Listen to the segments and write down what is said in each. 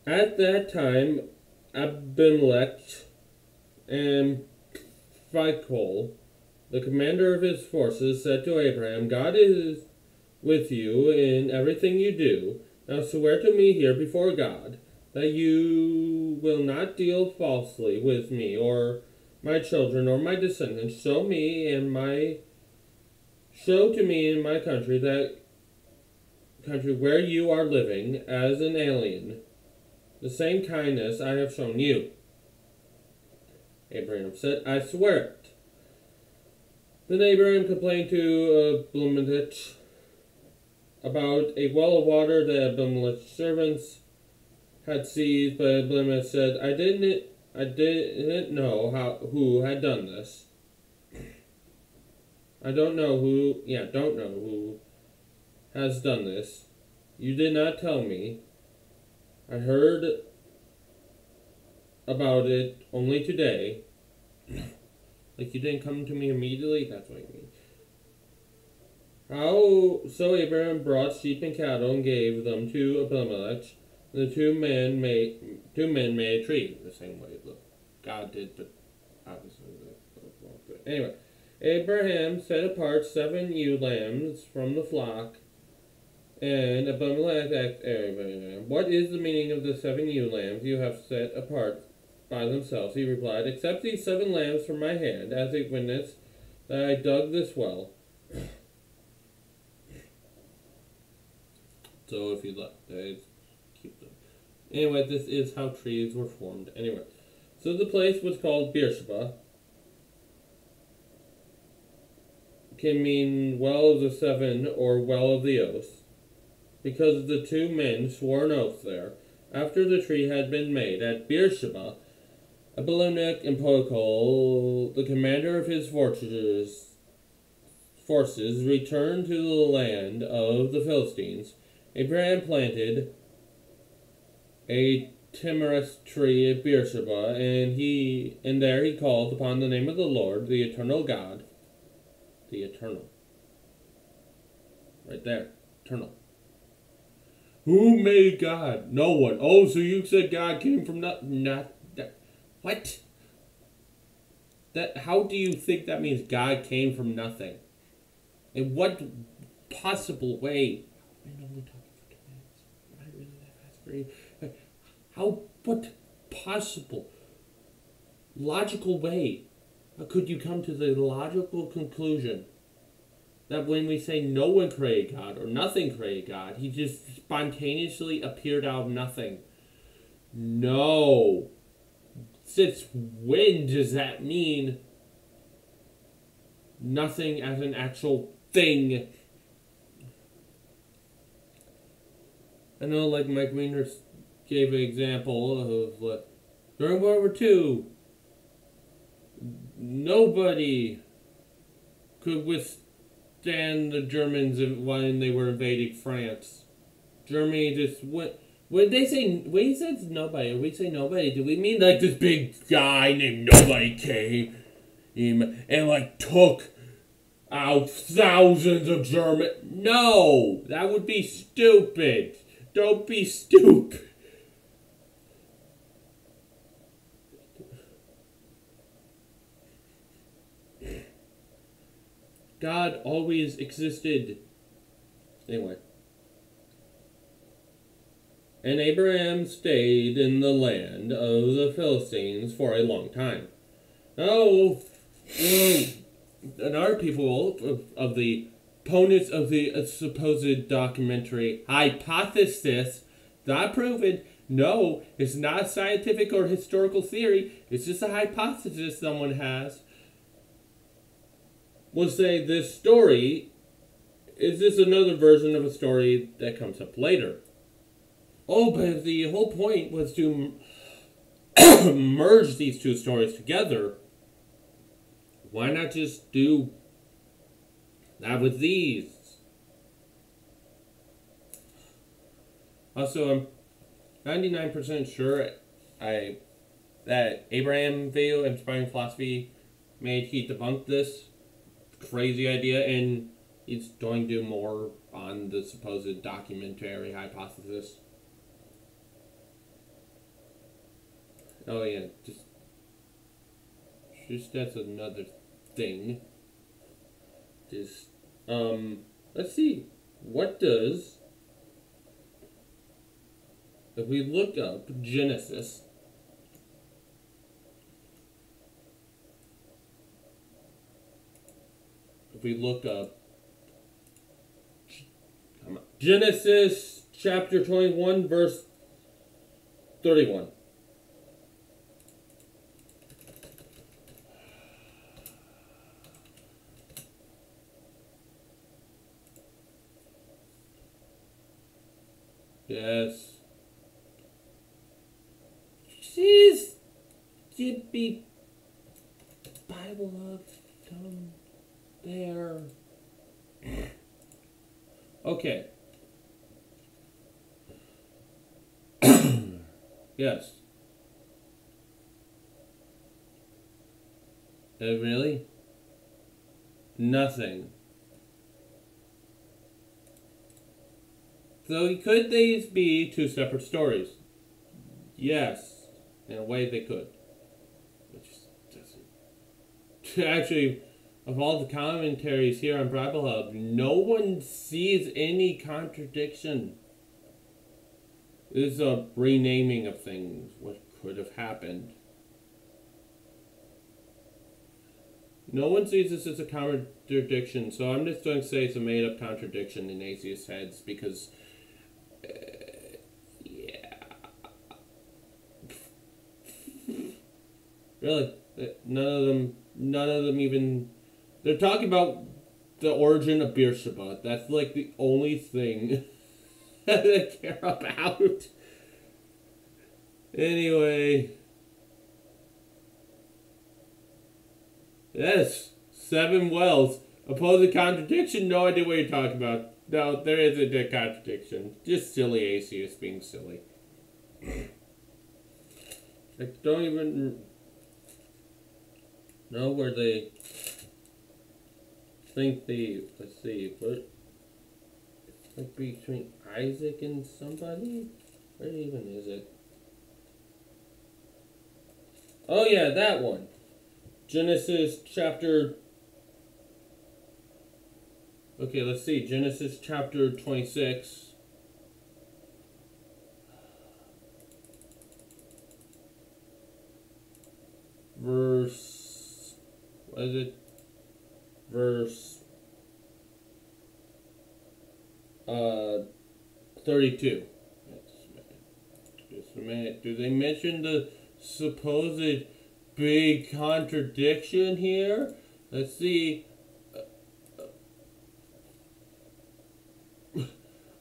At that time, Abimelech and Phicol, the commander of his forces, said to Abraham, God is with you in everything you do. Now swear to me here before God that you will not deal falsely with me or my children or my descendants. Show to me in my country that country where you are living as an alien the same kindness I have shown you. Abraham said, I swear it. Then Abraham complained to Abimelech about a well of water that Abimelech's servants had seized, but Abimelech said, I didn't know who had done this. Don't know who has done this. You did not tell me. I heard about it only today. Like you didn't come to me immediately? That's what you mean. So Abraham brought sheep and cattle and gave them to Abimelech. The two men made a tree the same way God did, but obviously that was wrong. But anyway, Abraham set apart 7 ewe lambs from the flock, and Abimelech asked Abraham, what is the meaning of the 7 ewe lambs you have set apart by themselves? He replied, accept these 7 lambs from my hand as a witness that I dug this well. So if you like, keep them. Anyway, this is how trees were formed. Anyway, so the place was called Beersheba. Can mean well of the 7 or well of the oath, because the 2 men swore an oath there. After the tree had been made at Beersheba, Abimelech and Phicol, the commander of his forces, returned to the land of the Philistines. Abraham planted a tamarisk tree at Beersheba, and there he called upon the name of the Lord, the eternal God. The eternal. Right there. Eternal. Who made God? No one. Oh, so you said God came from what? How do you think that means God came from nothing? In what possible way? I'm only talking for 2 minutes. Am I really that fast for you? What possible, logical way could you come to the logical conclusion that when we say no one created God or nothing created God, he just spontaneously appeared out of nothing? No. Since when does that mean nothing as an actual thing? I know, like Mike Weiner gave an example of during World War II, nobody could withstand the Germans when they were invading France. Germany just went. When he says nobody, when we say nobody, do we mean like this big guy named Nobody came and took out thousands of German? No, that would be stupid. Don't be stupid. God always existed. Anyway. And Abraham stayed in the land of the Philistines for a long time. Oh, and our people of the opponents of the supposed documentary hypothesis, not proven. No, it's not a scientific or historical theory. It's just a hypothesis someone has. Will say this story is just another version of a story that comes up later. Oh, but the whole point was to merge these 2 stories together. Why not just do that with these? Also, I'm 99% sure that Abraham video Inspiring Philosophy he debunked this crazy idea, and he's going to do more on the supposed documentary hypothesis. Oh yeah, just that's another thing. Just let's see. What does if we look up Genesis? If we look up Genesis chapter 21 verse 31. Yes. Jeez. Jippy Bible Hub down there. Okay. Yes. Really? Nothing. So could these be two separate stories? Yes. In a way they could. Which doesn't. Actually, of all the commentaries here on Bible Hub, no one sees any contradiction. This is a renaming of things. What could have happened? No one sees this as a contradiction, so I'm just going to say it's a made-up contradiction in atheist heads because, yeah, really, none of them even. They're talking about the origin of Beersheba. That's like the only thing that they care about. Anyway. Yes, 7 wells. Opposing contradiction? No idea what you're talking about. No, there isn't a contradiction. Just silly atheists being silly. I don't even know where they think they. Let's see. What? It's like between Isaac and somebody? Where even is it? Oh, yeah, that one. Genesis chapter. Okay, let's see. Genesis chapter 26. Verse. What is it? Verse. 32. Just a minute. Do they mention the supposed big contradiction here? Let's see.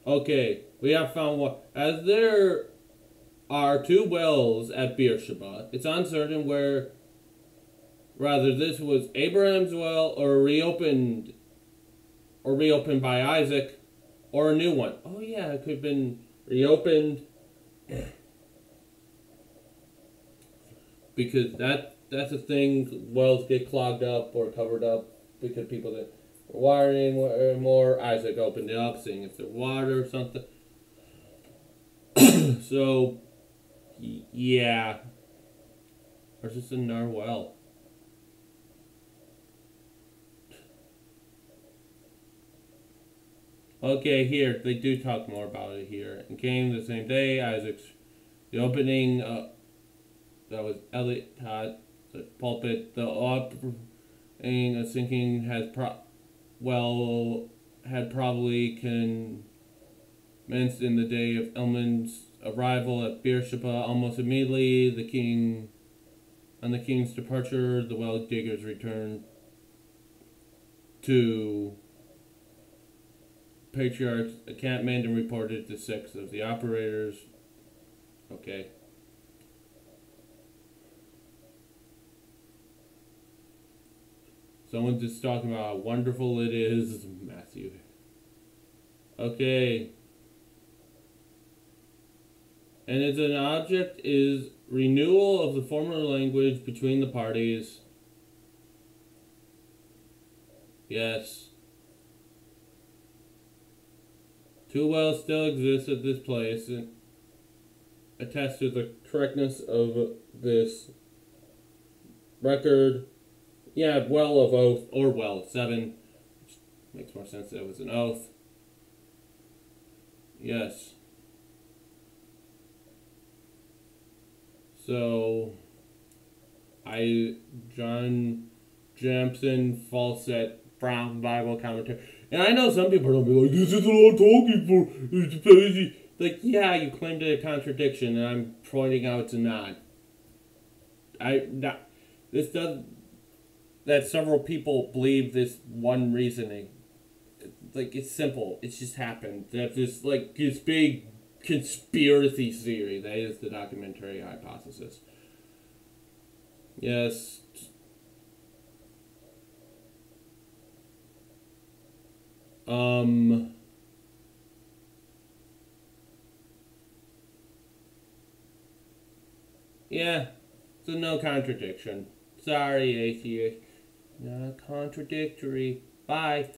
Okay, we have found one. As there are 2 wells at Beersheba, it's uncertain where, rather this was Abraham's well or reopened by Isaac, or a new one. Oh yeah, it could have been reopened. Because that's a thing, wells get clogged up or covered up because people that were watering more, Isaac opened it up, seeing if there's water or something. So, yeah. Or just another well. Okay, here, they do talk more about it here. And came the same day, the opening, that was Elliot Todd, the pulpit, the opening of sinking had probably commenced in the day of Elman's arrival at Beersheba. Almost immediately, on the king's departure, the well diggers returned to Patriarch's encampment and reported to 6 of the operators. Okay. Someone's just talking about how wonderful it is, Matthew. Okay. And as an object is renewal of the former language between the parties. Yes. 2 wells still exist at this place. attest to the correctness of this record. Yeah, well of oath, or well, 7. Which makes more sense that it was an oath. Yes. So, John Jampson, Fawcett, Brown Bible commentary. And I know some people don't be like, this is a lot of talking for, it's crazy. Like, yeah, you claimed a contradiction, and I'm pointing out it's not. This does, that several people believe this one reasoning. Like, it's simple. It's just happened. That this big conspiracy theory. That is the documentary hypothesis. Yes. Yeah. So no contradiction. Sorry, atheist. Not contradictory. Bye.